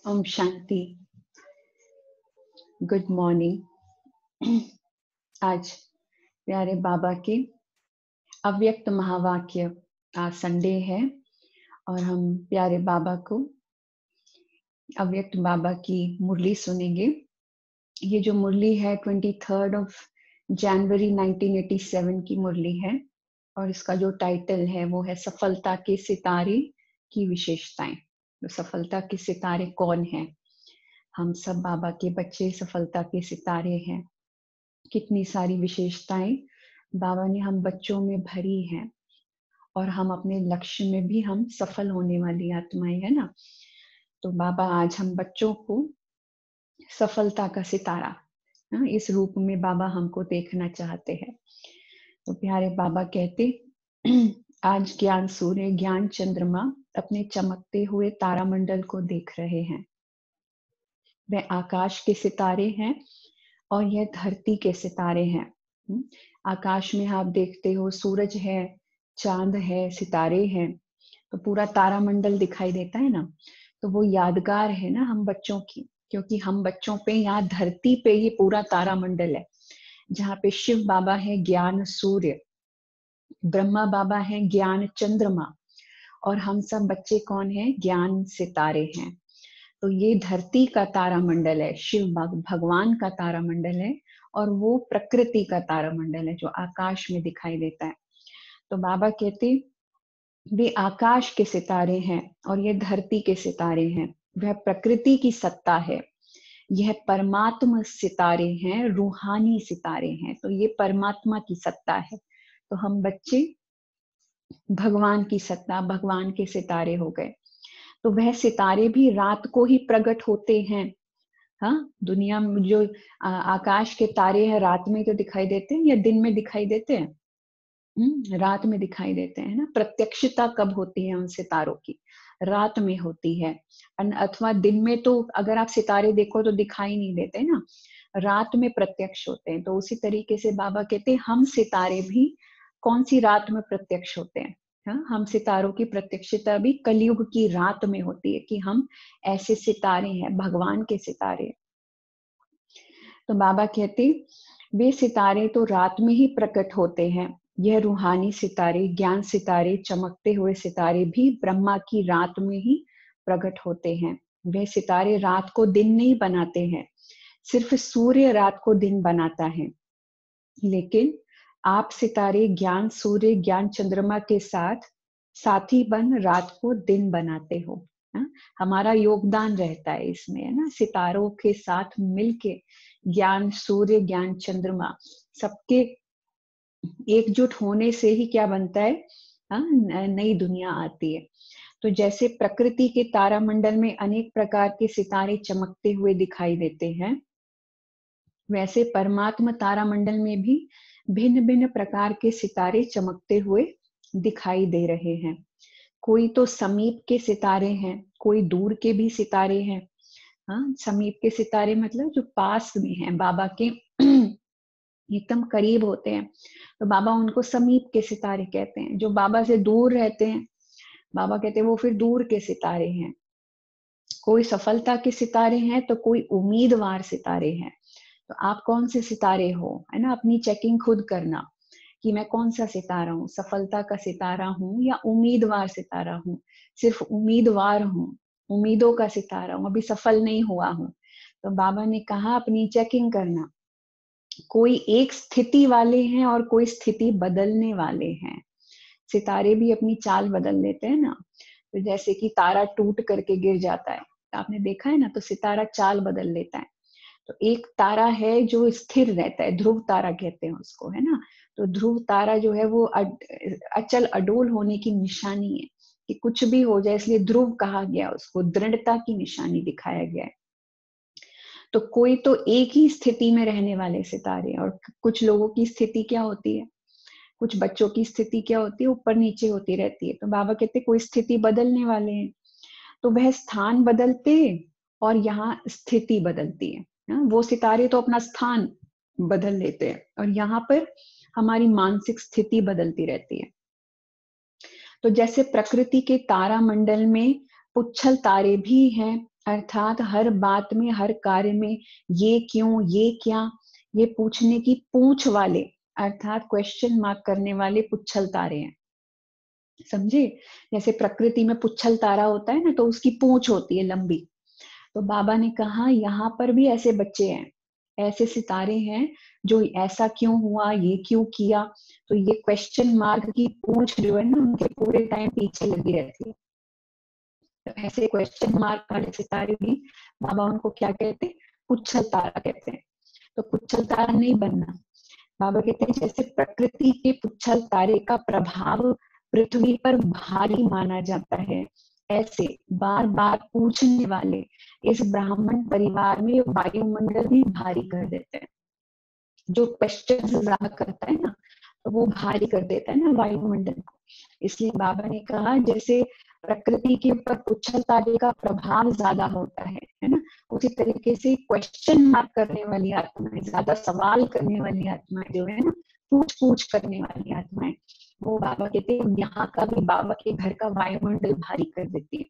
Om Shanti. Good morning. आज प्यारे बाबा के अव्यक्त महावाक्य, आज संडे है और हम प्यारे बाबा को अव्यक्त बाबा की मुरली सुनेंगे। ये जो मुरली है 23 जनवरी 1987 की मुरली है और इसका जो टाइटल है वो है सफलता के सितारे की विशेषताएं। तो सफलता के सितारे कौन है? हम सब बाबा के बच्चे सफलता के सितारे हैं। कितनी सारी विशेषताएं बाबा ने हम बच्चों में भरी हैं और हम अपने लक्ष्य में भी हम सफल होने वाली आत्माएं है ना। तो बाबा आज हम बच्चों को सफलता का सितारा इस रूप में बाबा हमको देखना चाहते हैं। तो प्यारे बाबा कहते आज ज्ञान सूर्य ज्ञान चंद्रमा अपने चमकते हुए तारामंडल को देख रहे हैं। वह आकाश के सितारे हैं और यह धरती के सितारे हैं। आकाश में आप देखते हो सूरज है, चांद है, सितारे हैं, तो पूरा तारामंडल दिखाई देता है ना। तो वो यादगार है ना हम बच्चों की, क्योंकि हम बच्चों पे यहाँ धरती पे ही पूरा तारामंडल है, जहाँ पे शिव बाबा है ज्ञान सूर्य, ब्रह्मा बाबा है ज्ञान चंद्रमा और हम सब बच्चे कौन है? ज्ञान सितारे हैं। तो ये धरती का तारामंडल है, शिव भगवान का तारामंडल है और वो प्रकृति का तारामंडल है जो आकाश में दिखाई देता है। तो बाबा कहते वे आकाश के सितारे हैं और ये धरती के सितारे हैं। वह प्रकृति की सत्ता है, यह परमात्मा सितारे हैं, रूहानी सितारे हैं। तो ये परमात्मा की सत्ता है। तो हम बच्चे भगवान की सत्ता, भगवान के सितारे हो गए। तो वह सितारे भी रात को ही प्रकट होते हैं। हाँ, दुनिया में जो आकाश के तारे हैं रात में तो दिखाई देते हैं या दिन में दिखाई देते हैं? रात में दिखाई देते हैं ना। प्रत्यक्षता कब होती है उन सितारों की? रात में होती है। अथवा दिन में तो अगर आप सितारे देखो तो दिखाई नहीं देते ना, रात में प्रत्यक्ष होते हैं। तो उसी तरीके से बाबा कहते हैं हम सितारे भी कौन सी रात में प्रत्यक्ष होते हैं? हाँ, हम सितारों की प्रत्यक्षता भी कलयुग की रात में होती है कि हम ऐसे सितारे हैं, भगवान के सितारे। तो बाबा कहते वे सितारे तो रात में ही प्रकट होते हैं। यह रूहानी सितारे, ज्ञान सितारे, चमकते हुए सितारे भी ब्रह्मा की रात में ही प्रकट होते हैं। वे सितारे रात को दिन नहीं बनाते हैं, सिर्फ सूर्य रात को दिन बनाता है। लेकिन आप सितारे ज्ञान सूर्य ज्ञान चंद्रमा के साथ साथी बन रात को दिन बनाते हो। हमारा योगदान रहता है इसमें, है ना। सितारों के साथ मिलके ज्ञान सूर्य ज्ञान चंद्रमा सबके एकजुट होने से ही क्या बनता है? नई दुनिया आती है। तो जैसे प्रकृति के तारामंडल में अनेक प्रकार के सितारे चमकते हुए दिखाई देते हैं, वैसे परमात्मा तारामंडल में भी भिन्न भिन्न प्रकार के सितारे चमकते हुए दिखाई दे रहे हैं। कोई तो समीप के सितारे हैं, कोई दूर के भी सितारे हैं। हाँ, समीप के सितारे मतलब जो पास में हैं, बाबा के एकदम करीब होते हैं, तो बाबा उनको समीप के सितारे कहते हैं। जो बाबा से दूर रहते हैं, बाबा कहते हैं वो फिर दूर के सितारे हैं। कोई सफलता के सितारे हैं तो कोई उम्मीदवार सितारे हैं। तो आप कौन से सितारे हो, है ना। अपनी चेकिंग खुद करना कि मैं कौन सा सितारा हूँ, सफलता का सितारा हूँ या उम्मीदवार सितारा हूँ। सिर्फ उम्मीदवार हूँ, उम्मीदों का सितारा हूँ, अभी सफल नहीं हुआ हूँ। तो बाबा ने कहा अपनी चेकिंग करना। कोई एक स्थिति वाले हैं और कोई स्थिति बदलने वाले हैं। सितारे भी अपनी चाल बदल लेते हैं ना। तो जैसे कि तारा टूट करके गिर जाता है, आपने देखा है ना, तो सितारा चाल बदल लेता है। तो एक तारा है जो स्थिर रहता है, ध्रुव तारा कहते हैं उसको, है ना। तो ध्रुव तारा जो है वो अचल अडोल होने की निशानी है कि कुछ भी हो जाए, इसलिए ध्रुव कहा गया, उसको दृढ़ता की निशानी दिखाया गया है। तो कोई तो एक ही स्थिति में रहने वाले सितारे, और कुछ लोगों की स्थिति क्या होती है, कुछ बच्चों की स्थिति क्या होती है, ऊपर नीचे होती रहती है। तो बाबा कहते कोई स्थिति बदलने वाले हैं। तो वह स्थान बदलते और यहाँ स्थिति बदलती है। वो सितारे तो अपना स्थान बदल लेते हैं और यहाँ पर हमारी मानसिक स्थिति बदलती रहती है। तो जैसे प्रकृति के तारा मंडल में पुच्छल तारे भी हैं अर्थात हर बात में, हर कार्य में ये क्यों, ये क्या, ये पूछने की पूंछ वाले, अर्थात क्वेश्चन मार्क करने वाले पुच्छल तारे हैं। समझे? जैसे प्रकृति में पुच्छल तारा होता है ना, तो उसकी पूंछ होती है लंबी। तो बाबा ने कहा यहाँ पर भी ऐसे बच्चे हैं, ऐसे सितारे हैं जो ऐसा क्यों हुआ, ये क्यों किया। तो ये क्वेश्चन मार्क की पूंछ जो है ना, उनके पूरे टाइम पीछे लगी रहती है। तो ऐसे क्वेश्चन मार्क वाले सितारे भी बाबा उनको क्या कहते हैं, पुच्छल तारा कहते हैं। तो पुच्छल तारा नहीं बनना। बाबा कहते हैं जैसे प्रकृति के पुच्छल तारे का प्रभाव पृथ्वी पर भारी माना जाता है, ऐसे बार बार पूछने वाले इस ब्राह्मण परिवार में वायुमंडल भी भारी कर देते हैं। जो क्वेश्चन ज्यादा करता है ना, तो वो भारी कर देता है ना वायुमंडल को। इसलिए बाबा ने कहा जैसे प्रकृति के ऊपर पुच्छल तारे का प्रभाव ज्यादा होता है ना, उसी तरीके से क्वेश्चन मार्क करने वाली आत्माएं, ज्यादा सवाल करने वाली आत्माएं जो है ना, पूछ पूछ करने वाली आत्माएं, वो बाबा कहते हैं यहाँ का भी, बाबा के घर का वायुमंडल भारी कर देती है।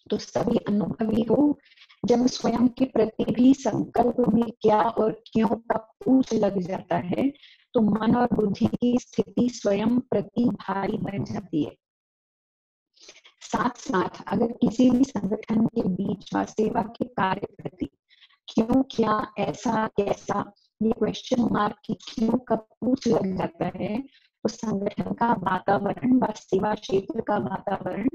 तो सभी अनुभवी हो, जब स्वयं के प्रति भी संकल्प में क्या और क्यों का पूछ लग जाता है, तो मन और बुद्धि की स्थिति स्वयं प्रति भारी बन जाती है। साथ साथ अगर किसी भी संगठन के बीच व सेवा के कार्य प्रति क्यों, क्या, ऐसा, कैसा, ये क्वेश्चन मार्क की क्यों का पूछ लग जाता है, तो संगठन का वातावरण व सेवा क्षेत्र का वातावरण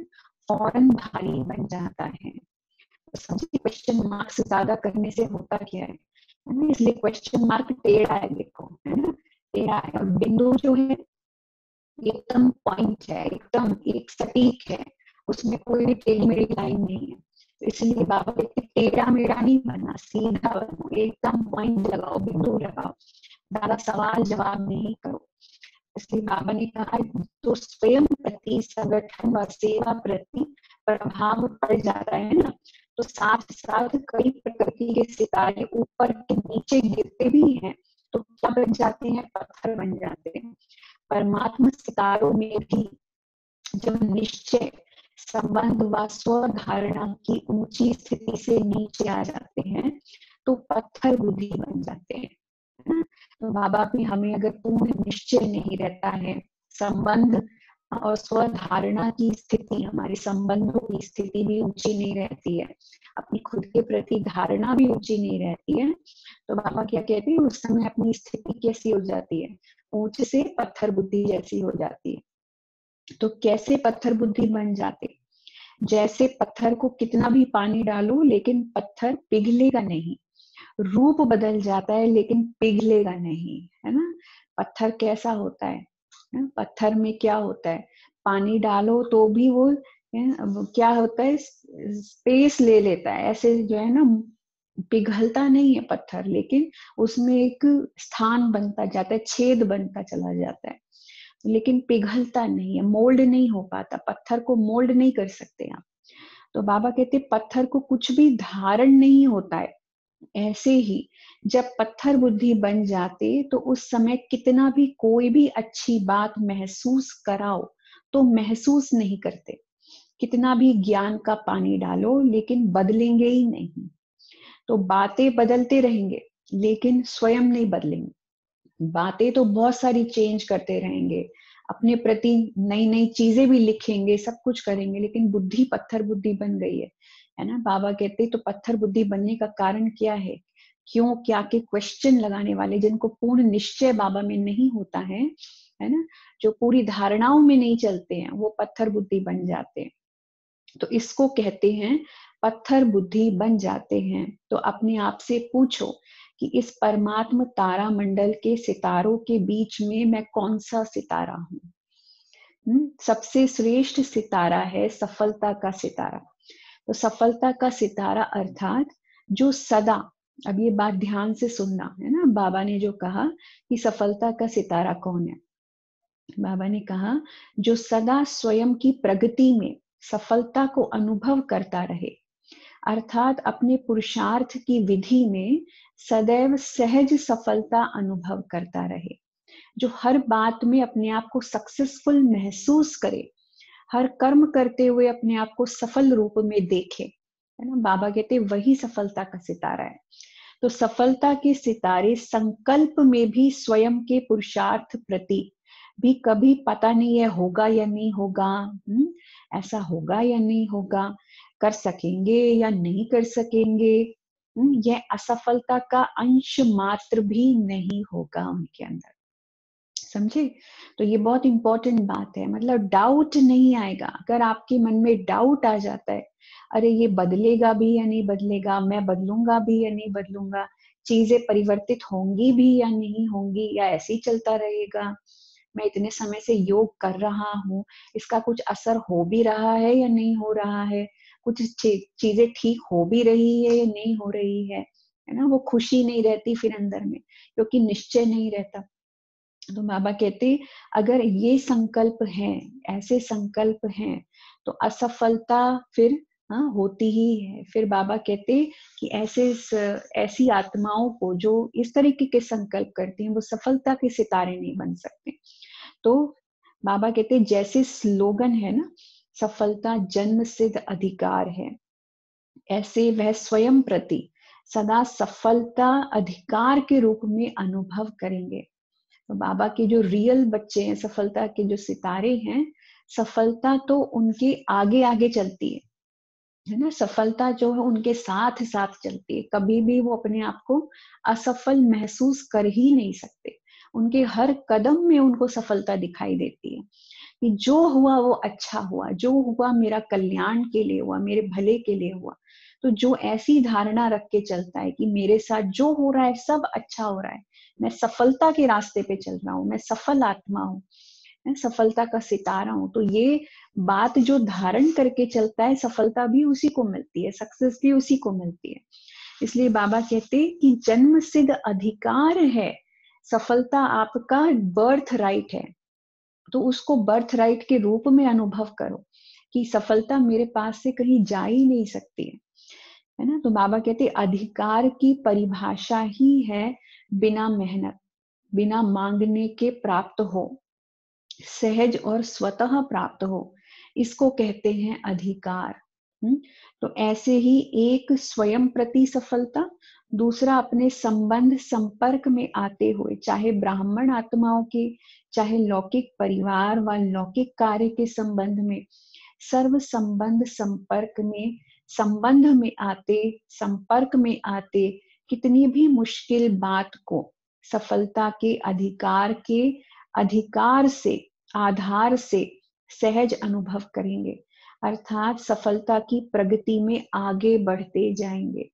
फौरन भारी बन जाता है। तो समझिए क्वेश्चन मार्क से ज्यादा करने से होता क्या है ना, इसलिए क्वेश्चन मार्क टेढ़ा है, देखो है ना, टेढ़ा है। और बिंदु जो है एकदम पॉइंट है, एकदम एक सटीक है, उसमें कोई भी टेढ़ी मेढ़ी लाइन नहीं है। तो इसलिए बाबा कहते टेढ़ा मेढ़ा नहीं बनना, सीधा बनो, एकदम पॉइंट लगाओ, बिंदु लगाओ, ज्यादा सवाल जवाब नहीं करो। इसलिए बाबा ने कहा तो स्वयं प्रति, संगठन व सेवा प्रति प्रभाव पड़ जाता है ना, तो साथ साथ कई प्रकृति के सितारे ऊपर के नीचे गिरते भी हैं, तो क्या बन जाते हैं, पत्थर बन जाते हैं। परमात्मा सितारों में भी जब निश्चय, संबंध व स्वधारणा की ऊंची स्थिति से नीचे आ जाते हैं, तो पत्थर बुद्धि बन जाते हैं। तो बाबा भी हमें अगर पूर्ण निश्चय नहीं रहता है, संबंध और स्वधारणा की स्थिति, हमारे संबंधों की स्थिति भी ऊंची नहीं रहती है, अपनी खुद के प्रति धारणा भी ऊंची नहीं रहती है, तो बाबा क्या कहते हैं, उस समय अपनी स्थिति कैसी हो जाती है, ऊंच से पत्थर बुद्धि जैसी हो जाती है। तो कैसे पत्थर बुद्धि बन जाते, जैसे पत्थर को कितना भी पानी डालो लेकिन पत्थर पिघलेगा नहीं, रूप बदल जाता है लेकिन पिघलेगा नहीं, है ना। पत्थर कैसा होता है, पत्थर में क्या होता है, पानी डालो तो भी वो क्या होता है, स्पेस ले लेता है, ऐसे जो है ना, पिघलता नहीं है पत्थर, लेकिन उसमें एक स्थान बनता जाता है, छेद बनता चला जाता है, लेकिन पिघलता नहीं है, मोल्ड नहीं हो पाता, पत्थर को मोल्ड नहीं कर सकते आप। तो बाबा कहते पत्थर को कुछ भी धारण नहीं होता है। ऐसे ही जब पत्थर बुद्धि बन जाते, तो उस समय कितना भी कोई भी अच्छी बात महसूस कराओ तो महसूस नहीं करते, कितना भी ज्ञान का पानी डालो लेकिन बदलेंगे ही नहीं। तो बातें बदलते रहेंगे लेकिन स्वयं नहीं बदलेंगे, बातें तो बहुत सारी चेंज करते रहेंगे, अपने प्रति नई नई चीजें भी लिखेंगे, सब कुछ करेंगे, लेकिन बुद्धि पत्थर बुद्धि बन गई है ना। बाबा कहते तो पत्थर बुद्धि बनने का कारण क्या है, क्यों, क्या के क्वेश्चन लगाने वाले, जिनको पूर्ण निश्चय बाबा में नहीं होता है ना, जो पूरी धारणाओं में नहीं चलते हैं, वो पत्थर बुद्धि बन जाते हैं। तो इसको कहते हैं पत्थर बुद्धि बन जाते हैं। तो अपने आप से पूछो कि इस परमात्म तारा मंडल के सितारों के बीच में मैं कौन सा सितारा हूँ। सबसे श्रेष्ठ सितारा है सफलता का सितारा। तो सफलता का सितारा अर्थात जो सदा, अब ये बात ध्यान से सुनना है ना, बाबा ने जो कहा कि सफलता का सितारा कौन है, बाबा ने कहा जो सदा स्वयं की प्रगति में सफलता को अनुभव करता रहे, अर्थात अपने पुरुषार्थ की विधि में सदैव सहज सफलता अनुभव करता रहे, जो हर बात में अपने आप को सक्सेसफुल महसूस करे, हर कर्म करते हुए अपने आप को सफल रूप में देखे, है ना। बाबा कहते वही सफलता का सितारा है। तो सफलता के सितारे संकल्प में भी स्वयं के पुरुषार्थ प्रति भी कभी पता नहीं है होगा या नहीं होगा, ऐसा होगा या नहीं होगा, कर सकेंगे या नहीं कर सकेंगे, यह असफलता का अंश मात्र भी नहीं होगा उनके अंदर। समझे। तो ये बहुत इंपॉर्टेंट बात है, मतलब डाउट नहीं आएगा। अगर आपके मन में डाउट आ जाता है, अरे ये बदलेगा भी या नहीं बदलेगा, मैं बदलूंगा भी या नहीं बदलूंगा, चीजें परिवर्तित होंगी भी या नहीं होंगी, या ऐसे ही चलता रहेगा, मैं इतने समय से योग कर रहा हूँ, इसका कुछ असर हो भी रहा है या नहीं हो रहा है, कुछ चीजें ठीक हो भी रही है या नहीं हो रही है ना। वो खुशी नहीं रहती फिर अंदर में, क्योंकि निश्चय नहीं रहता। तो बाबा कहते अगर ये संकल्प हैं, ऐसे संकल्प हैं, तो असफलता फिर होती ही है। फिर बाबा कहते कि ऐसी आत्माओं को जो इस तरीके के संकल्प करती हैं, वो सफलता के सितारे नहीं बन सकते। तो बाबा कहते जैसे स्लोगन है ना, सफलता जन्म सिद्ध अधिकार है, ऐसे वह स्वयं प्रति सदा सफलता अधिकार के रूप में अनुभव करेंगे। तो बाबा के जो रियल बच्चे हैं, सफलता के जो सितारे हैं, सफलता तो उनके आगे आगे चलती है ना। सफलता जो है उनके साथ साथ चलती है, कभी भी वो अपने आप को असफल महसूस कर ही नहीं सकते। उनके हर कदम में उनको सफलता दिखाई देती है कि जो हुआ वो अच्छा हुआ, जो हुआ मेरा कल्याण के लिए हुआ, मेरे भले के लिए हुआ। तो जो ऐसी धारणा रख के चलता है कि मेरे साथ जो हो रहा है सब अच्छा हो रहा है, मैं सफलता के रास्ते पे चल रहा हूँ, मैं सफल आत्मा हूँ, मैं सफलता का सितारा हूँ, तो ये बात जो धारण करके चलता है, सफलता भी उसी को मिलती है, सक्सेस भी उसी को मिलती है। इसलिए बाबा कहते कि जन्म सिद्ध अधिकार है, सफलता आपका बर्थ राइट है। तो उसको बर्थ राइट के रूप में अनुभव करो कि सफलता मेरे पास से कहीं जा ही नहीं सकती है ना। तो बाबा कहते अधिकार की परिभाषा ही है बिना मेहनत, बिना मांगने के प्राप्त हो, सहज और स्वतः प्राप्त हो, इसको कहते हैं अधिकार। तो ऐसे ही एक स्वयं प्रति सफलता, दूसरा अपने संबंध संपर्क में आते हुए, चाहे ब्राह्मण आत्माओं के, चाहे लौकिक परिवार व लौकिक कार्य के संबंध में, सर्व संबंध संबंध में आते, संपर्क में आते, कितनी भी मुश्किल बात को सफलता के अधिकार से, आधार से सहज अनुभव करेंगे, अर्थात सफलता की प्रगति में आगे बढ़ते जाएंगे।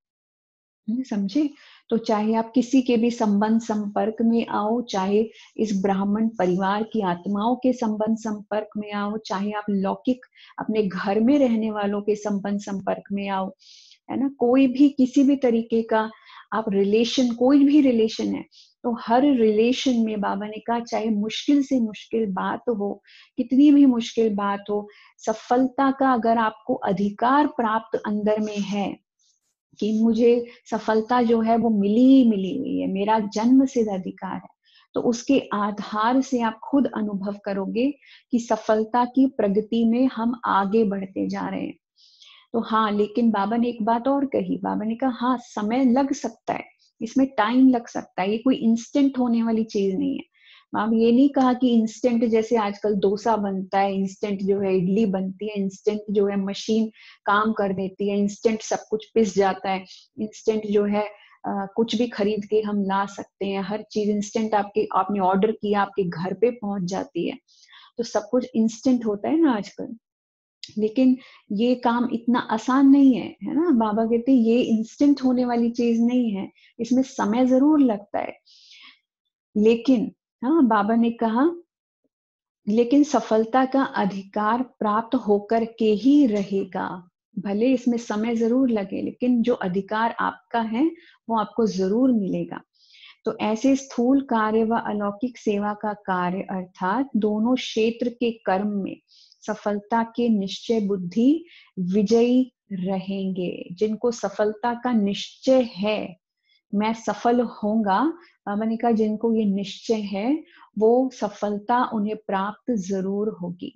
समझे। तो चाहे आप किसी के भी संबंध संपर्क में आओ, चाहे इस ब्राह्मण परिवार की आत्माओं के संबंध संपर्क में आओ, चाहे आप लौकिक अपने घर में रहने वालों के संबंध संपर्क में आओ, है ना, कोई भी किसी भी तरीके का आप रिलेशन, कोई भी रिलेशन है, तो हर रिलेशन में बाबा ने कहा चाहे मुश्किल से मुश्किल बात हो, कितनी भी मुश्किल बात हो, सफलता का अगर आपको अधिकार प्राप्त अंदर में है कि मुझे सफलता जो है वो मिली हुई है, मेरा जन्म सिद्ध अधिकार है, तो उसके आधार से आप खुद अनुभव करोगे कि सफलता की प्रगति में हम आगे बढ़ते जा रहे हैं। तो हाँ, लेकिन बाबा ने एक बात और कही, बाबा ने कहा हाँ समय लग सकता है, इसमें टाइम लग सकता है, ये कोई इंस्टेंट होने वाली चीज नहीं है। मैम ये नहीं कहा कि इंस्टेंट जैसे आजकल डोसा बनता है, इंस्टेंट जो है इडली बनती है, इंस्टेंट जो है मशीन काम कर देती है, इंस्टेंट सब कुछ पिस जाता है, इंस्टेंट जो है कुछ भी खरीद के हम ला सकते हैं, हर चीज इंस्टेंट आपने ऑर्डर किया आपके घर पे पहुंच जाती है, तो सब कुछ इंस्टेंट होता है ना आजकल। लेकिन ये काम इतना आसान नहीं है ना। बाबा कहते ये इंस्टेंट होने वाली चीज नहीं है, इसमें समय जरूर लगता है, लेकिन हाँ बाबा ने कहा लेकिन सफलता का अधिकार प्राप्त होकर के ही रहेगा, भले इसमें समय जरूर लगे, लेकिन जो अधिकार आपका है वो आपको जरूर मिलेगा। तो ऐसे स्थूल कार्य व अलौकिक सेवा का कार्य अर्थात दोनों क्षेत्र के कर्म में सफलता के निश्चय बुद्धि विजयी रहेंगे। जिनको सफलता का निश्चय है, मैं सफल होऊंगा, मैंने कहा जिनको ये निश्चय है वो सफलता उन्हें प्राप्त जरूर होगी।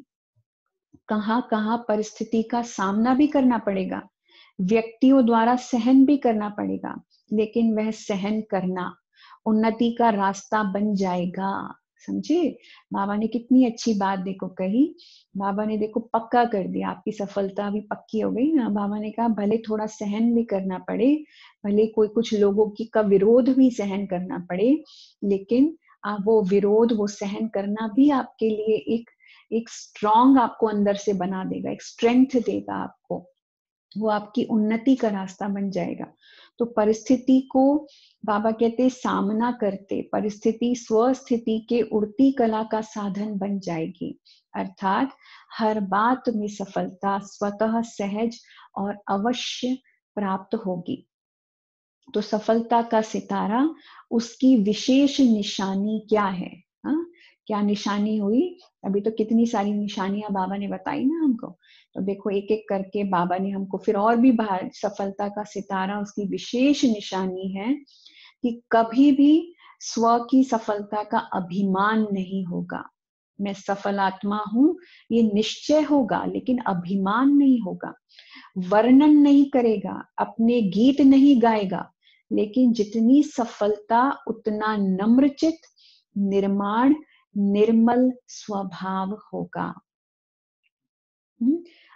कहाँ कहाँ परिस्थिति का सामना भी करना पड़ेगा, व्यक्तियों द्वारा सहन भी करना पड़ेगा, लेकिन वह सहन करना उन्नति का रास्ता बन जाएगा। समझे? बाबा ने कितनी अच्छी बात देखो कही। बाबा ने देखो पक्का कर दिया, आपकी सफलता भी पक्की हो गई ना। बाबा ने कहा भले थोड़ा सहन भी करना पड़े, भले कोई कुछ लोगों की का विरोध भी सहन करना पड़े, लेकिन आप वो विरोध, वो सहन करना भी आपके लिए एक स्ट्रॉन्ग आपको अंदर से बना देगा, एक स्ट्रेंथ देगा आपको, वो आपकी उन्नति का रास्ता बन जाएगा। तो परिस्थिति को बाबा कहते सामना करते परिस्थिति स्वस्थिति के उड़ती कला का साधन बन जाएगी, अर्थात हर बात में सफलता स्वतः सहज और अवश्य प्राप्त होगी। तो सफलता का सितारा, उसकी विशेष निशानी क्या है? हाँ, क्या निशानी हुई? अभी तो कितनी सारी निशानियां बाबा ने बताई ना हमको। तो देखो एक एक करके बाबा ने हमको फिर और भी बाहर, सफलता का सितारा उसकी विशेष निशानी है कि कभी भी स्व की सफलता का अभिमान नहीं होगा। मैं सफल आत्मा हूं ये निश्चय होगा, लेकिन अभिमान नहीं होगा। वर्णन नहीं करेगा, अपने गीत नहीं गाएगा, लेकिन जितनी सफलता उतना नम्रचित, निर्माण, निर्मल स्वभाव होगा।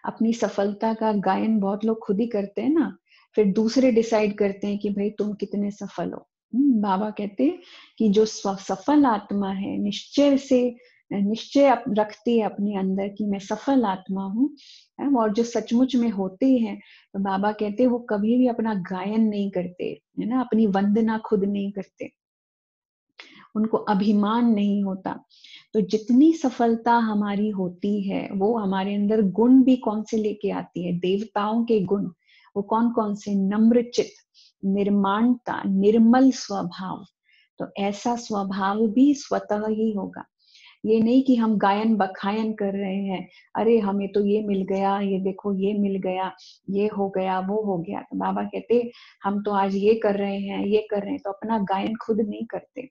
अपनी सफलता का गायन बहुत लोग खुद ही करते हैं ना, फिर दूसरे डिसाइड करते हैं कि भाई तुम कितने सफल हो। बाबा कहते हैं कि जो सफल आत्मा है, निश्चय रखती है अपने अंदर कि मैं सफल आत्मा हूँ, और जो सचमुच में होते हैं, तो बाबा कहते हैं वो कभी भी अपना गायन नहीं करते, है ना, अपनी वंदना खुद नहीं करते, उनको अभिमान नहीं होता। तो जितनी सफलता हमारी होती है वो हमारे अंदर गुण भी कौन से लेके आती है? देवताओं के गुण। वो कौन कौन से? नम्रचित, निर्माणता, निर्मल स्वभाव। तो ऐसा स्वभाव भी स्वतः ही होगा। ये नहीं कि हम गायन बखायन कर रहे हैं, अरे हमें तो ये मिल गया, ये देखो ये मिल गया, ये हो गया, वो हो गया। तो बाबा कहते हम तो आज ये कर रहे हैं, ये कर रहे हैं, तो अपना गायन खुद नहीं करते।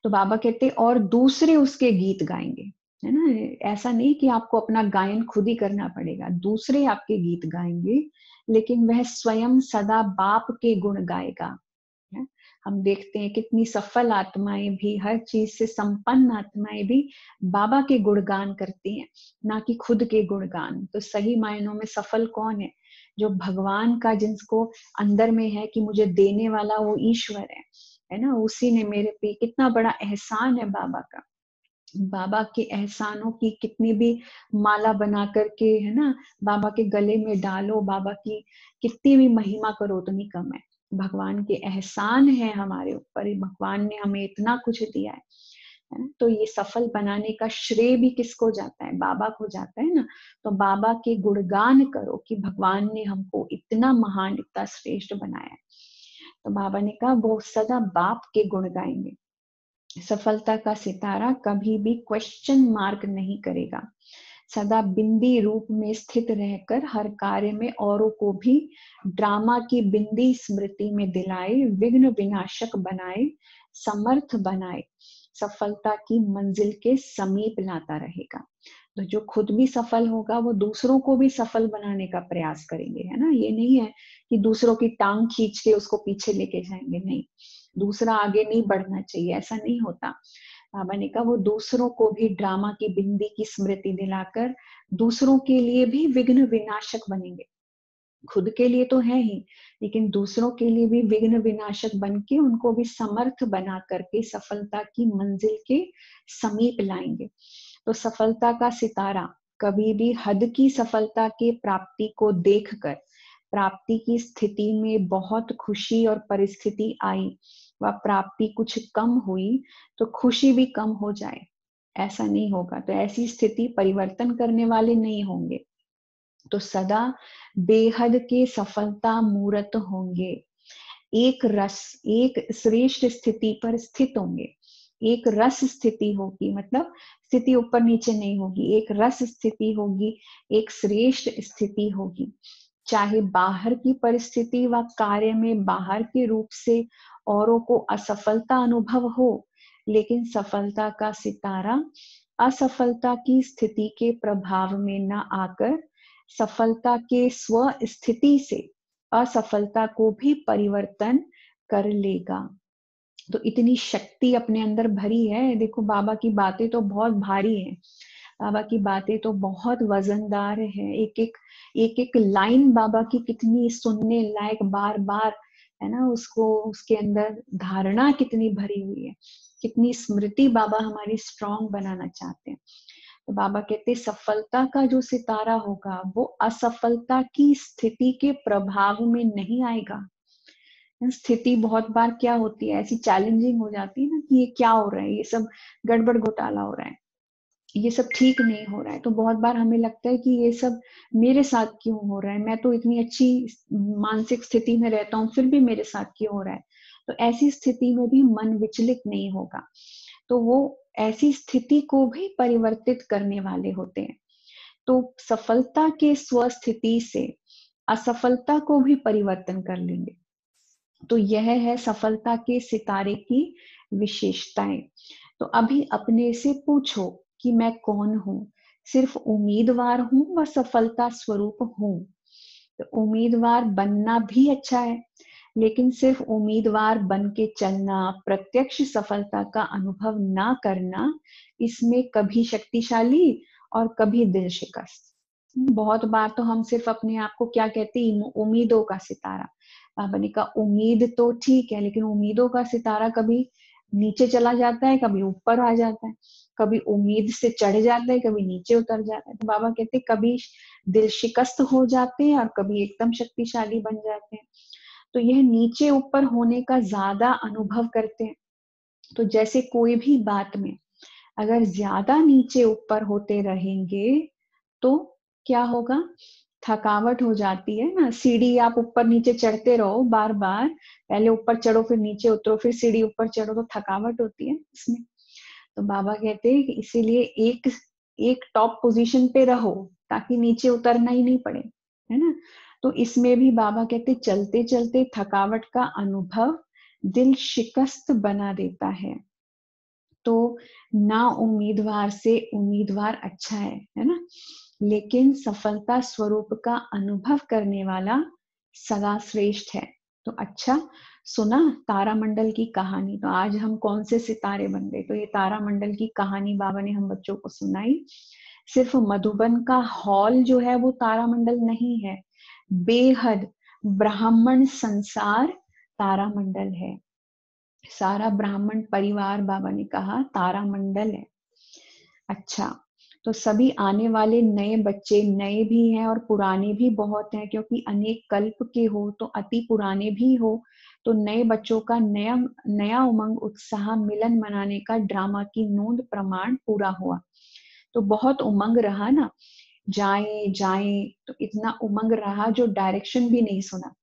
तो बाबा कहते और दूसरे उसके गीत गाएंगे, है ना। ऐसा नहीं कि आपको अपना गायन खुद ही करना पड़ेगा, दूसरे आपके गीत गाएंगे, लेकिन वह स्वयं सदा बाप के गुण गाएगा। है? हम देखते हैं कितनी सफल आत्माएं भी, हर चीज से संपन्न आत्माएं भी बाबा के गुणगान करती हैं, ना कि खुद के गुणगान। तो सही मायनों में सफल कौन है? जो भगवान का, जिसको अंदर में है कि मुझे देने वाला वो ईश्वर है ना, उसी ने मेरे पे, कितना बड़ा एहसान है बाबा का। बाबा के एहसानों की कितनी भी माला बना करके, है ना, बाबा के गले में डालो, बाबा की कितनी भी महिमा करो उतनी कम है। भगवान के एहसान है हमारे ऊपर, भगवान ने हमें इतना कुछ दिया है ना। तो ये सफल बनाने का श्रेय भी किसको जाता है? बाबा को जाता है ना। तो बाबा के गुणगान करो कि भगवान ने हमको इतना महान, इतना श्रेष्ठ बनाया है। तो बाबा ने कहा वो सदा बाप के गुण गाएंगे। सफलता का सितारा कभी भी क्वेश्चन मार्क नहीं करेगा, सदा बिंदी रूप में स्थित रहकर हर कार्य में औरों को भी ड्रामा की बिंदी स्मृति में दिलाए, विघ्न विनाशक बनाए, समर्थ बनाए, सफलता की मंजिल के समीप लाता रहेगा। तो जो खुद भी सफल होगा वो दूसरों को भी सफल बनाने का प्रयास करेंगे, है ना। ये नहीं है कि दूसरों की टांग खींच के उसको पीछे लेके जाएंगे, नहीं, दूसरा आगे नहीं बढ़ना चाहिए, ऐसा नहीं होता। बाबा ने कहा वो दूसरों को भी ड्रामा की बिंदी की स्मृति दिलाकर दूसरों के लिए भी विघ्न विनाशक बनेंगे। खुद के लिए तो है ही, लेकिन दूसरों के लिए भी विघ्न विनाशक बन के उनको भी समर्थ बना करके सफलता की मंजिल के समीप लाएंगे। तो सफलता का सितारा कभी भी हद की सफलता के प्राप्ति को देखकर, प्राप्ति की स्थिति में बहुत खुशी और परिस्थिति आई, वह प्राप्ति कुछ कम हुई तो खुशी भी कम हो जाए, ऐसा नहीं होगा। तो ऐसी स्थिति परिवर्तन करने वाले नहीं होंगे, तो सदा बेहद के सफलता मूर्त होंगे, एक रस, एक श्रेष्ठ स्थिति पर स्थित होंगे। एक रस स्थिति होगी, मतलब स्थिति ऊपर नीचे नहीं होगी, एक रस स्थिति होगी, एक श्रेष्ठ स्थिति होगी। चाहे बाहर की परिस्थिति व कार्य में बाहर के रूप से औरों को असफलता अनुभव हो, लेकिन सफलता का सितारा असफलता की स्थिति के प्रभाव में न आकर सफलता के स्व स्थिति से असफलता को भी परिवर्तन कर लेगा। तो इतनी शक्ति अपने अंदर भरी है। देखो बाबा की बातें तो बहुत भारी हैं, बाबा की बातें तो बहुत वजनदार है। एक एक लाइन बाबा की कितनी सुनने लायक, बार बार, है ना, उसको उसके अंदर धारणा कितनी भरी हुई है, कितनी स्मृति बाबा हमारी स्ट्रांग बनाना चाहते हैं। तो बाबा कहते सफलता का जो सितारा होगा वो असफलता की स्थिति के प्रभाव में नहीं आएगा। स्थिति बहुत बार क्या होती है, ऐसी चैलेंजिंग हो जाती है ना कि ये क्या हो रहा है, ये सब गड़बड़ घोटाला हो रहा है, ये सब ठीक नहीं हो रहा है। तो बहुत बार हमें लगता है कि ये सब मेरे साथ क्यों हो रहा है, मैं तो इतनी अच्छी मानसिक स्थिति में रहता हूँ फिर भी मेरे साथ क्यों हो रहा है। तो ऐसी स्थिति में भी मन विचलित नहीं होगा। तो वो ऐसी स्थिति को भी परिवर्तित करने वाले होते हैं। तो सफलता के स्वस्थिति से असफलता को भी परिवर्तन कर लेंगे। तो यह है सफलता के सितारे की विशेषताएं। तो अभी अपने से पूछो कि मैं कौन हूं, सिर्फ उम्मीदवार हूं व सफलता स्वरूप हूं। तो उम्मीदवार बनना भी अच्छा है, लेकिन सिर्फ उम्मीदवार बन के चलना, प्रत्यक्ष सफलता का अनुभव ना करना, इसमें कभी शक्तिशाली और कभी दिल शिकस्त। बहुत बार तो हम सिर्फ अपने आप को क्या कहते हैं, उम्मीदों का सितारा। बाबा ने कहा उम्मीद तो ठीक है, लेकिन उम्मीदों का सितारा कभी नीचे चला जाता है, कभी ऊपर आ जाता है, कभी उम्मीद से चढ़ जाता है, कभी नीचे उतर जाता है। तो बाबा कहते कभी दिल शिकस्त हो जाते हैं और कभी एकदम शक्तिशाली बन जाते हैं। तो यह नीचे ऊपर होने का ज्यादा अनुभव करते हैं। तो जैसे कोई भी बात में अगर ज्यादा नीचे ऊपर होते रहेंगे तो क्या होगा, थकावट हो जाती है ना। सीढ़ी आप ऊपर नीचे चढ़ते रहो बार बार, पहले ऊपर चढ़ो फिर नीचे उतरो फिर सीढ़ी ऊपर चढ़ो, तो थकावट होती है इसमें। तो बाबा कहते हैं कि इसीलिए एक एक टॉप पोजीशन पे रहो ताकि नीचे उतरना ही नहीं पड़े, है ना। तो इसमें भी बाबा कहते चलते चलते थकावट का अनुभव दिल शिकस्त बना देता है। तो ना उम्मीदवार से उम्मीदवार अच्छा है ना, लेकिन सफलता स्वरूप का अनुभव करने वाला सदा श्रेष्ठ है। तो अच्छा सुना तारामंडल की कहानी। तो आज हम कौन से सितारे बन गए, तो ये तारामंडल की कहानी बाबा ने हम बच्चों को सुनाई। सिर्फ मधुबन का हॉल जो है वो तारामंडल नहीं है, बेहद ब्राह्मण संसार तारामंडल है। सारा ब्राह्मण परिवार बाबा ने कहा तारामंडल है। अच्छा, तो सभी आने वाले नए बच्चे नए भी हैं और पुराने भी बहुत हैं, क्योंकि अनेक कल्प के हो तो अति पुराने भी हो। तो नए बच्चों का नया नया उमंग उत्साह मिलन मनाने का ड्रामा की नोंद प्रमाण पूरा हुआ। तो बहुत उमंग रहा ना, जाएं जाएं, तो इतना उमंग रहा जो डायरेक्शन भी नहीं सुना।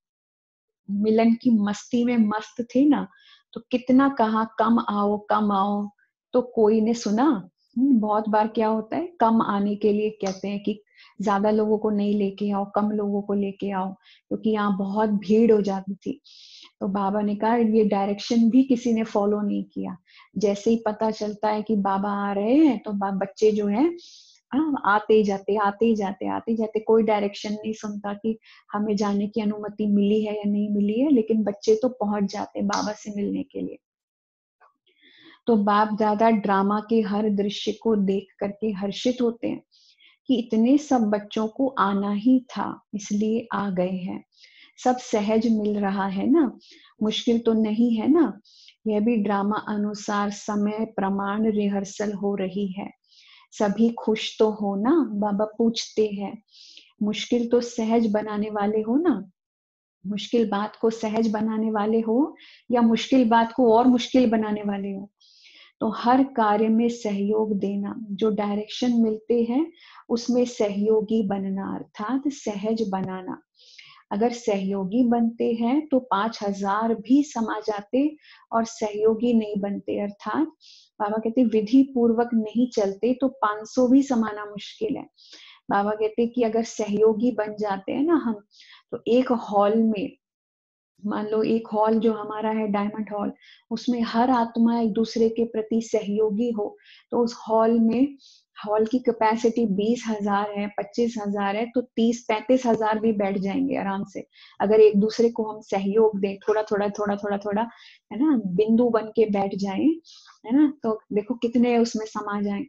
मिलन की मस्ती में मस्त थे ना, तो कितना कहा कम आओ कम आओ, तो कोई ने सुना। बहुत बार क्या होता है, कम आने के लिए कहते हैं कि ज्यादा लोगों को नहीं लेके आओ, कम लोगों को लेके आओ, क्योंकि यहाँ बहुत भीड़ हो जाती थी। तो बाबा ने कहा ये डायरेक्शन भी किसी ने फॉलो नहीं किया। जैसे ही पता चलता है कि बाबा आ रहे हैं तो बच्चे जो है आते ही जाते आते ही जाते आते ही जाते, कोई डायरेक्शन नहीं सुनता कि हमें जाने की अनुमति मिली है या नहीं मिली है, लेकिन बच्चे तो पहुंच जाते बाबा से मिलने के लिए। तो बाप दादा ड्रामा के हर दृश्य को देख करके हर्षित होते हैं कि इतने सब बच्चों को आना ही था, इसलिए आ गए हैं। सब सहज मिल रहा है ना, मुश्किल तो नहीं है ना। यह भी ड्रामा अनुसार समय प्रमाण रिहर्सल हो रही है। सभी खुश तो हो ना, बाबा पूछते हैं। मुश्किल तो सहज बनाने वाले हो ना, मुश्किल बात को सहज बनाने वाले हो या मुश्किल बात को और मुश्किल बनाने वाले हो। तो हर कार्य में सहयोग देना, जो डायरेक्शन मिलते हैं उसमें सहयोगी बनना, अर्थात सहज बनाना। अगर सहयोगी बनते हैं तो 5,000 भी समा जाते, और सहयोगी नहीं बनते अर्थात बाबा कहते विधि पूर्वक नहीं चलते तो 500 भी समाना मुश्किल है। बाबा कहते कि अगर सहयोगी बन जाते हैं ना हम, तो एक हॉल में, मान लो एक हॉल जो हमारा है डायमंड हॉल, उसमें हर आत्मा एक दूसरे के प्रति सहयोगी हो, तो उस हॉल में हॉल की कैपेसिटी 20,000 है, 25,000 है, तो 30-35,000 भी बैठ जाएंगे आराम से, अगर एक दूसरे को हम सहयोग दें, थोड़ा थोड़ा थोड़ा थोड़ा थोड़ा, है ना, बिंदु बन के बैठ जाएं, है ना, तो देखो कितने उसमें समा जाएं।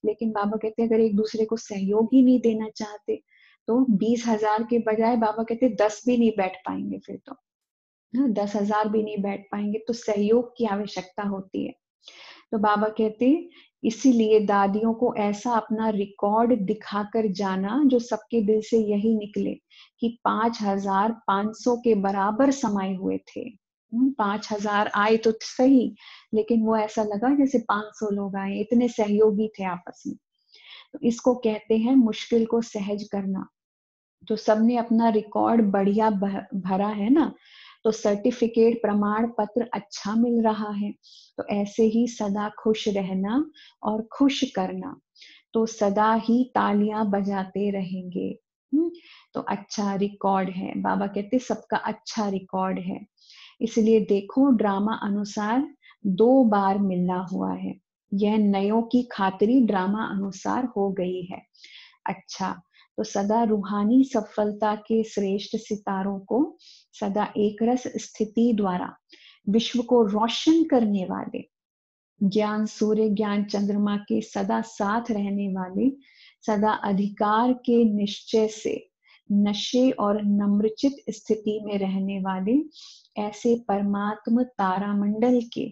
लेकिन बाबा कहते हैं अगर एक दूसरे को सहयोग ही नहीं देना चाहते, तो 20,000 के बजाय बाबा कहते 10 भी नहीं बैठ पाएंगे, फिर तो 10,000 भी नहीं बैठ पाएंगे, तो सहयोग की आवश्यकता होती है। तो बाबा कहते इसीलिए दादियों को ऐसा अपना रिकॉर्ड दिखाकर जाना जो सबके दिल से यही निकले कि 5,500 के बराबर समाये हुए थे। 5,000 आए तो सही, लेकिन वो ऐसा लगा जैसे 500 लोग आए, इतने सहयोगी थे आपस में। तो इसको कहते हैं मुश्किल को सहज करना। तो सबने अपना रिकॉर्ड बढ़िया भरा है ना, तो सर्टिफिकेट प्रमाण पत्र अच्छा मिल रहा है, तो ऐसे ही सदा खुश रहना और खुश करना, तो सदा ही तालियां बजाते रहेंगे। तो अच्छा रिकॉर्ड है, बाबा कहते सबका अच्छा रिकॉर्ड है, इसलिए देखो ड्रामा अनुसार 2 बार मिलना हुआ है, यह नयों की खातिरी ड्रामा अनुसार हो गई है। अच्छा, तो सदा रूहानी सफलता के श्रेष्ठ सितारों को सदा एक रस स्थिति द्वारा विश्व को रोशन करने वाले, ज्ञान सूर्य ज्ञान चंद्रमा के सदा साथ रहने वाले, सदा अधिकार के निश्चय से नशे और नम्रचित स्थिति में रहने वाले, ऐसे परमात्म तारामंडल के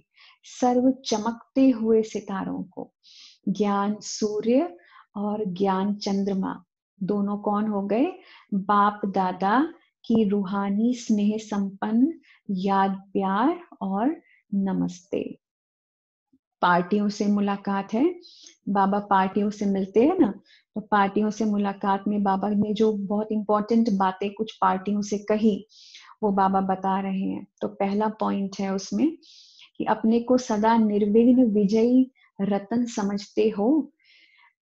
सर्व चमकते हुए सितारों को ज्ञान सूर्य और ज्ञान चंद्रमा दोनों कौन हो गए? बाप दादा की रूहानी स्नेह संपन्न याद प्यार और नमस्ते। पार्टियों से मुलाकात है, बाबा पार्टियों से मिलते हैं ना, तो पार्टियों से मुलाकात में बाबा ने जो बहुत इंपॉर्टेंट बातें कुछ पार्टियों से कही, वो बाबा बता रहे हैं। तो पहला पॉइंट है उसमें कि अपने को सदा निर्विघ्न विजयी रतन समझते हो।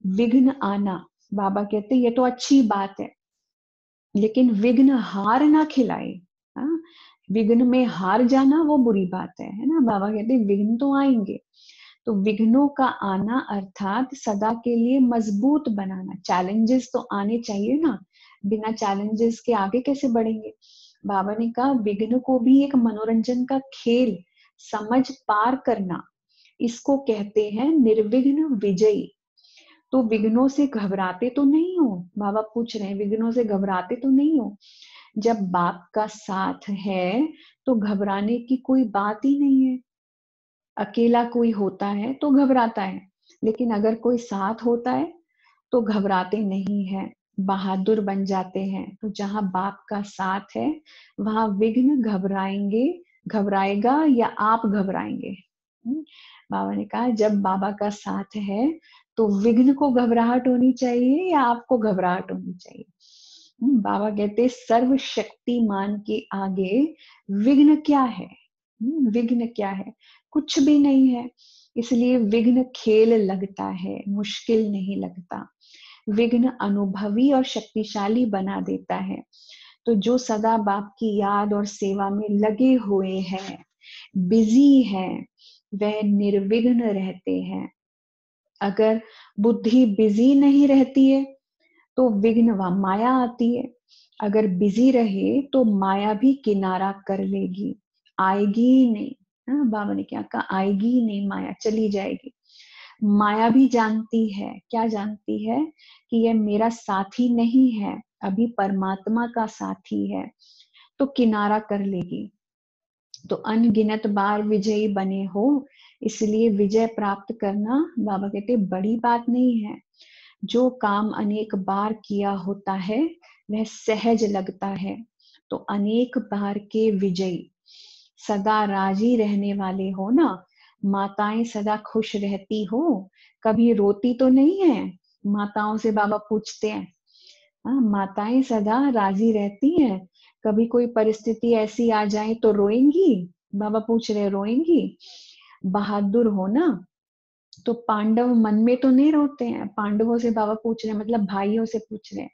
विघ्न आना, बाबा कहते ये तो अच्छी बात है, लेकिन विघ्न हार ना खिलाए। हाँ, विघ्न में हार जाना वो बुरी बात है ना। बाबा कहते विघ्न तो आएंगे, तो विघ्नों का आना अर्थात सदा के लिए मजबूत बनाना। चैलेंजेस तो आने चाहिए ना, बिना चैलेंजेस के आगे कैसे बढ़ेंगे। बाबा ने कहा विघ्न को भी एक मनोरंजन का खेल समझ पार करना, इसको कहते हैं निर्विघ्न विजयी। तो विघ्नों से घबराते तो नहीं हो, बाबा पूछ रहे हैं विघ्नों से घबराते तो नहीं हो। जब बाप का साथ है तो घबराने की कोई बात ही नहीं है। अकेला कोई होता है तो घबराता है, लेकिन अगर कोई साथ होता है तो घबराते नहीं है, बहादुर बन जाते हैं। तो जहां बाप का साथ है वहां विघ्न घबराएंगे, घबराएगा या आप घबराएंगे। बाबा ने कहा जब बाबा का साथ है तो विघ्न को घबराहट होनी चाहिए या आपको घबराहट होनी चाहिए। बाबा कहते सर्वशक्तिमान के आगे विघ्न क्या है? विघ्न क्या है? कुछ भी नहीं है। इसलिए विघ्न खेल लगता है, मुश्किल नहीं लगता। विघ्न अनुभवी और शक्तिशाली बना देता है। तो जो सदा बाप की याद और सेवा में लगे हुए हैं, बिजी हैं, वह निर्विघ्न रहते हैं। अगर बुद्धि बिजी नहीं रहती है तो विघ्न व माया आती है। अगर बिजी रहे तो माया भी किनारा कर लेगी, आएगी ही नहीं। बाबा ने क्या कहा, आएगी ही नहीं, माया चली जाएगी। माया भी जानती है, क्या जानती है कि यह मेरा साथी नहीं है, अभी परमात्मा का साथी है, तो किनारा कर लेगी। तो अनगिनत बार विजयी बने हो, इसलिए विजय प्राप्त करना बाबा कहते बड़ी बात नहीं है। जो काम अनेक बार किया होता है वह सहज लगता है। तो अनेक बार के विजयी सदा राजी रहने वाले हो ना। माताएं सदा खुश रहती हो, कभी रोती तो नहीं है। माताओं से बाबा पूछते हैं, हाँ माताएं सदा राजी रहती हैं, कभी कोई परिस्थिति ऐसी आ जाए तो रोएंगी? बाबा पूछ रहे रोएंगी? बहादुर हो ना। तो पांडव मन में तो नहीं रोते हैं। पांडवों से बाबा पूछ रहे हैं, मतलब भाइयों से पूछ रहे हैं,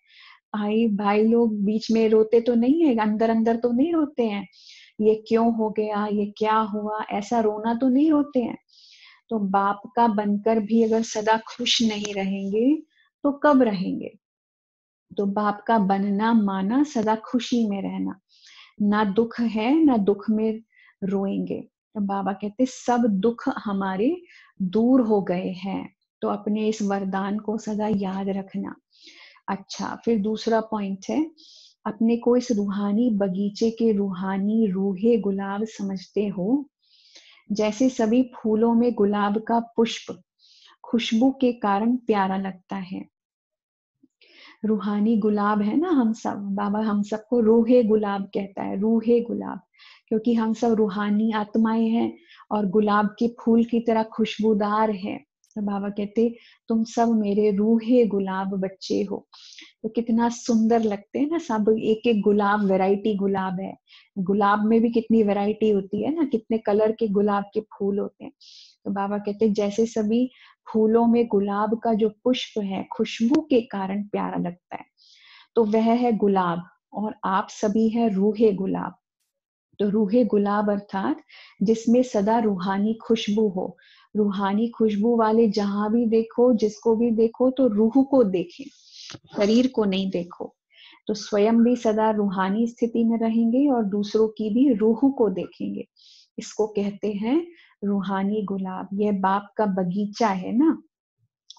भाई भाई लोग बीच में रोते तो नहीं है, अंदर अंदर तो नहीं रोते हैं, ये क्यों हो गया, ये क्या हुआ, ऐसा रोना तो नहीं रोते हैं। तो बाप का बनकर भी अगर सदा खुश नहीं रहेंगे तो कब रहेंगे? तो बाप का बनना माना सदा खुशी में रहना, ना दुख है ना दुख में रोएंगे। तो बाबा कहते सब दुख हमारे दूर हो गए हैं, तो अपने इस वरदान को सदा याद रखना। अच्छा, फिर दूसरा पॉइंट है, अपने को इस रूहानी बगीचे के रूहानी रूहे गुलाब समझते हो। जैसे सभी फूलों में गुलाब का पुष्प खुशबू के कारण प्यारा लगता है। रूहानी गुलाब है ना हम सब, बाबा हम सबको रूहे गुलाब कहता है, रूहे गुलाब, क्योंकि हम सब रूहानी आत्माएं हैं और गुलाब के फूल की तरह खुशबूदार है। तो बाबा कहते तुम सब मेरे रूहे गुलाब बच्चे हो। तो कितना सुंदर लगते हैं ना सब, एक एक गुलाब वैरायटी गुलाब है। गुलाब में भी कितनी वैरायटी होती है ना, कितने कलर के गुलाब के फूल होते हैं। तो बाबा कहते जैसे सभी फूलों में गुलाब का जो पुष्प है खुशबू के कारण प्यारा लगता है, तो वह है गुलाब, और आप सभी है रूहे गुलाब। तो रूहे गुलाब अर्थात जिसमें सदा रूहानी खुशबू हो। रूहानी खुशबू वाले जहां भी देखो, जिसको भी देखो, तो रूह को देखें, शरीर को नहीं देखो। तो स्वयं भी सदा रूहानी स्थिति में रहेंगे और दूसरों की भी रूह को देखेंगे। इसको कहते हैं रूहानी गुलाब। यह बाप का बगीचा है ना।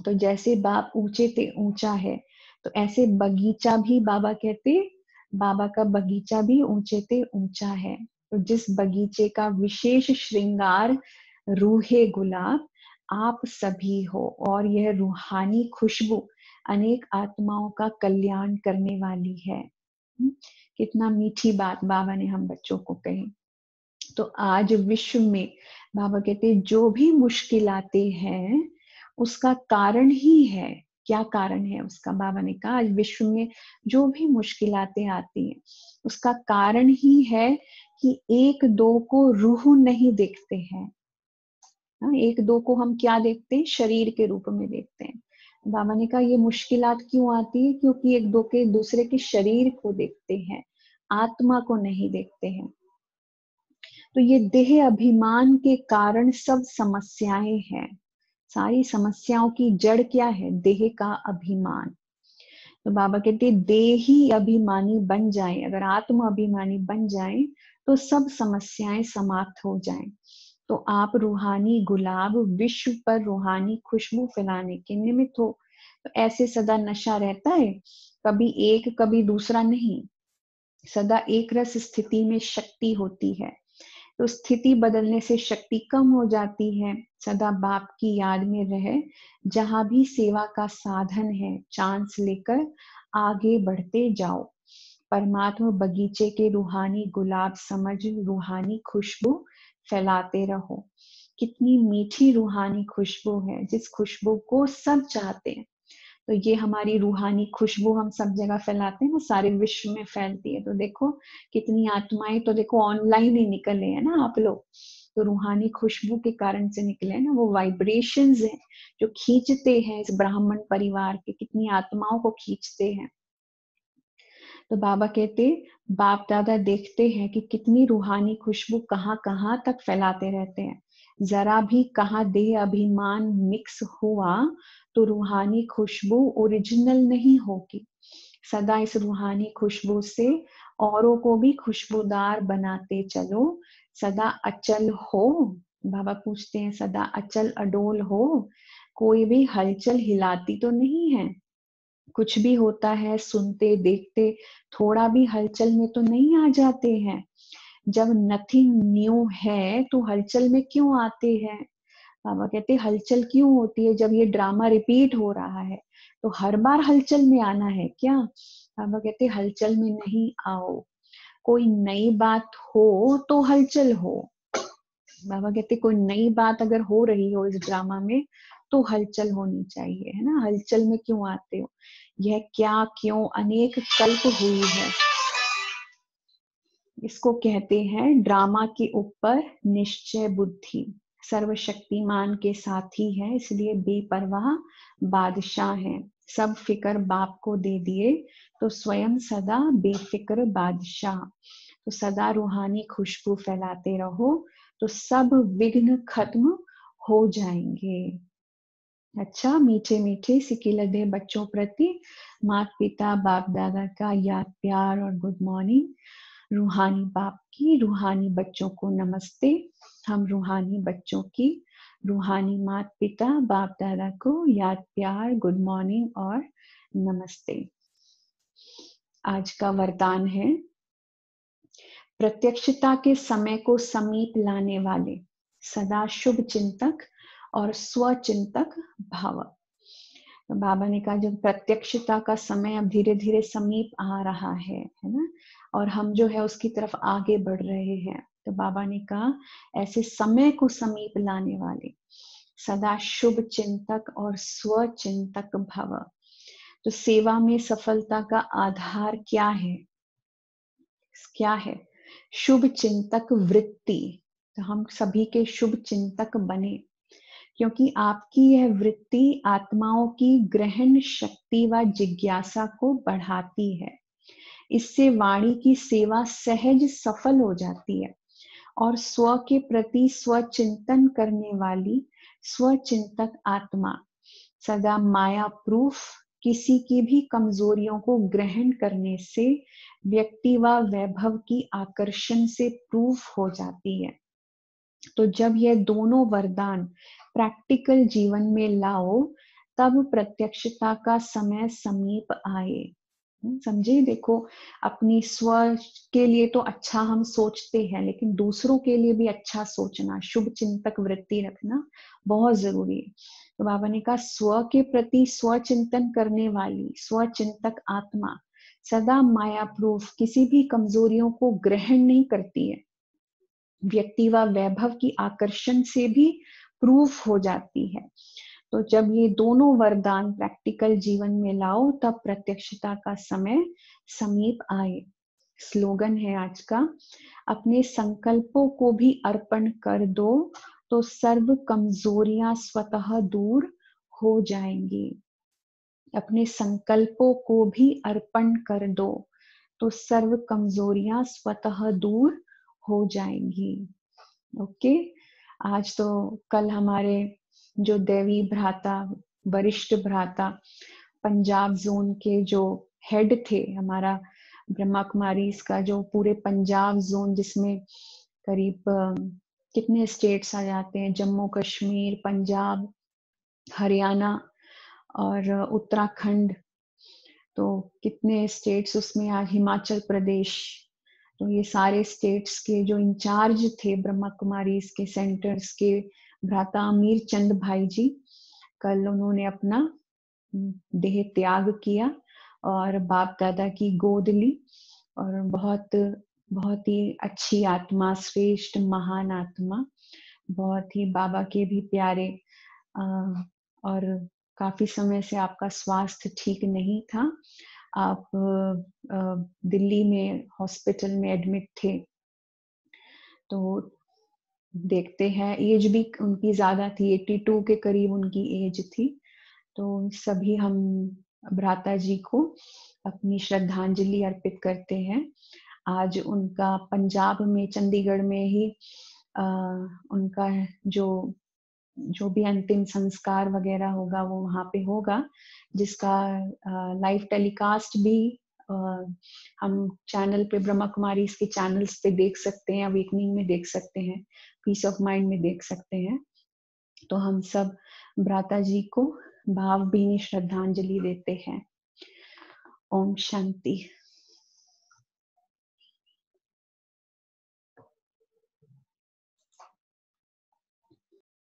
तो जैसे बाप ऊंचे ते ऊंचा है, तो ऐसे बगीचा भी बाबा कहते, बाबा का बगीचा भी ऊंचे ते ऊंचा है। तो जिस बगीचे का विशेष श्रृंगार रूहे गुलाब आप सभी हो, और यह रूहानी खुशबू अनेक आत्माओं का कल्याण करने वाली है। कितना मीठी बात बाबा ने हम बच्चों को कही। तो आज विश्व में बाबा कहते जो भी मुश्किल आते हैं उसका कारण ही है। क्या कारण है उसका? बाबा ने कहा आज विश्व में जो भी मुश्किलातें आती हैं उसका कारण ही है कि एक दो को रूह नहीं देखते हैं। एक दो को हम क्या देखते हैं? शरीर के रूप में देखते हैं। बाबा ने कहा ये मुश्किलात क्यों आती है? क्योंकि एक दो के दूसरे के शरीर को देखते हैं, आत्मा को नहीं देखते हैं। तो ये देह अभिमान के कारण सब समस्याएं हैं। सारी समस्याओं की जड़ क्या है? देह का अभिमान। तो बाबा कहते देही अभिमानी बन जाए, अगर आत्म अभिमानी बन जाए तो सब समस्याएं समाप्त हो जाएं। तो आप रूहानी गुलाब विश्व पर रूहानी खुशबू फैलाने के निमित्त हो। तो ऐसे सदा नशा रहता है, कभी एक कभी दूसरा नहीं, सदा एक रस स्थिति में शक्ति होती है। तो स्थिति बदलने से शक्ति कम हो जाती है। सदा बाप की याद में रहे, जहां भी सेवा का साधन है चांस लेकर आगे बढ़ते जाओ। परमात्मा बगीचे के रूहानी गुलाब समझ रूहानी खुशबू फैलाते रहो। कितनी मीठी रूहानी खुशबू है, जिस खुशबू को सब चाहते हैं। तो ये हमारी रूहानी खुशबू हम सब जगह फैलाते हैं ना, सारे विश्व में फैलती है। तो देखो कितनी आत्माएं, तो देखो ऑनलाइन ही निकले हैं ना आप लोग, तो रूहानी खुशबू के कारण से निकले हैं ना। वो वाइब्रेशंस हैं जो खींचते हैं इस ब्राह्मण परिवार के, कितनी आत्माओं को खींचते हैं। तो बाबा कहते बाप दादा देखते हैं कि कितनी रूहानी खुशबू कहाँ कहाँ तक फैलाते रहते हैं। जरा भी कहाँ देह अभिमान मिक्स हुआ तो रूहानी खुशबू ओरिजिनल नहीं होगी। सदा इस रूहानी खुशबू से औरों को भी खुशबूदार बनाते चलो। सदा अचल हो। बाबा पूछते हैं सदा अचल अडोल हो, कोई भी हलचल हिलाती तो नहीं है। कुछ भी होता है सुनते देखते थोड़ा भी हलचल में तो नहीं आ जाते हैं। जब नथिंग न्यू है तो हलचल में क्यों आते हैं? बाबा कहते हलचल क्यों होती है? जब ये ड्रामा रिपीट हो रहा है तो हर बार हलचल में आना है क्या? बाबा कहते हलचल में नहीं आओ, कोई नई बात हो तो हलचल हो। बाबा कहते कोई नई बात अगर हो रही हो इस ड्रामा में तो हलचल होनी चाहिए, है ना। हलचल में क्यों आते हो? यह क्या क्यों अनेक कल्प हुई है। इसको कहते हैं ड्रामा के ऊपर निश्चय बुद्धि। सर्वशक्तिमान के साथी है, इसलिए बेपरवाह बादशाह है। सब फिक्र बाप को दे दिए तो स्वयं सदा बेफिक्र बादशाह। तो सदा रूहानी खुशबू फैलाते रहो तो सब विघ्न खत्म हो जाएंगे। अच्छा, मीठे मीठे सिकिलधे बच्चों प्रति माता पिता बाप दादा का याद प्यार और गुड मॉर्निंग। रूहानी बाप की रूहानी बच्चों को नमस्ते। हम रूहानी बच्चों की रूहानी माता पिता बाप दादा को याद प्यार गुड मॉर्निंग और नमस्ते। आज का वरदान है, प्रत्यक्षता के समय को समीप लाने वाले सदा शुभ चिंतक और स्वचिंतक भव। तो बाबा ने कहा जब प्रत्यक्षता का समय अब धीरे धीरे समीप आ रहा है ना, और हम जो है उसकी तरफ आगे बढ़ रहे हैं, तो बाबा ने कहा ऐसे समय को समीप लाने वाले सदा शुभ चिंतक और स्वचिंतक भव। तो सेवा में सफलता का आधार क्या है? क्या है? शुभ चिंतक वृत्ति। तो हम सभी के शुभ चिंतक बने, क्योंकि आपकी यह वृत्ति आत्माओं की ग्रहण शक्ति व जिज्ञासा को बढ़ाती है। इससे वाणी की सेवा सहज सफल हो जाती है और स्व के प्रति स्वचिंतन करने वाली स्वचिंतक आत्मा सदा माया प्रूफ किसी की भी कमजोरियों को ग्रहण करने से व्यक्ति व वैभव की आकर्षण से प्रूफ हो जाती है। तो जब यह दोनों वरदान प्रैक्टिकल जीवन में लाओ, तब प्रत्यक्षता का समय समीप आए। समझे? देखो, अपनी स्व के लिए तो अच्छा हम सोचते हैं, लेकिन दूसरों के लिए भी अच्छा सोचना, शुभ चिंतक वृत्ति रखना बहुत जरूरी है। तो बाबा ने कहा स्व के प्रति स्वचिंतन करने वाली स्वचिंतक आत्मा सदा माया प्रूफ किसी भी कमजोरियों को ग्रहण नहीं करती है, व्यक्ति व वैभव की आकर्षण से भी प्रूफ हो जाती है। तो जब ये दोनों वरदान प्रैक्टिकल जीवन में लाओ, तब प्रत्यक्षता का समय समीप आए। स्लोगन है आज का, अपने संकल्पों को भी अर्पण कर दो तो सर्व कमजोरियां स्वतः दूर हो जाएंगी। अपने संकल्पों को भी अर्पण कर दो तो सर्व कमजोरियां स्वतः दूर हो जाएंगी। ओके, आज तो कल हमारे जो देवी भ्राता, वरिष्ठ भ्राता, पंजाब जोन के जो हेड थे, हमारा ब्रह्मा कुमारी इसका जो पूरे पंजाब जोन, जिसमें करीब कितने स्टेट्स आ जाते हैं, जम्मू कश्मीर, पंजाब, हरियाणा और उत्तराखंड, तो कितने स्टेट्स उसमें, आज हिमाचल प्रदेश, तो ये सारे स्टेट्स के जो इंचार्ज थे ब्रह्मा कुमारी इसके सेंटर्स के भ्राता अमीर चंद भाई जी, कल उन्होंने अपना देह त्याग किया और बाप दादा की गोद ली। और बहुत बहुत ही अच्छी आत्मा, श्रेष्ठ महान आत्मा, बहुत ही बाबा के भी प्यारे। और काफी समय से आपका स्वास्थ्य ठीक नहीं था, आप दिल्ली में हॉस्पिटल में एडमिट थे। तो देखते हैं, एज भी उनकी ज्यादा थी, 82 के करीब उनकी एज थी। तो सभी हम भ्राता जी को अपनी श्रद्धांजलि अर्पित करते हैं। आज उनका पंजाब में, चंडीगढ़ में ही उनका जो भी अंतिम संस्कार वगैरह होगा वो वहाँ पे होगा, जिसका लाइव टेलीकास्ट भी हम चैनल पे, ब्रह्मा कुमारी इसके चैनल्स पे देख सकते हैं, अवेकनिंग में देख सकते हैं, पीस ऑफ माइंड में देख सकते हैं। तो हम सब भ्राता जी को भावभीनी श्रद्धांजलि देते हैं। ओम शांति।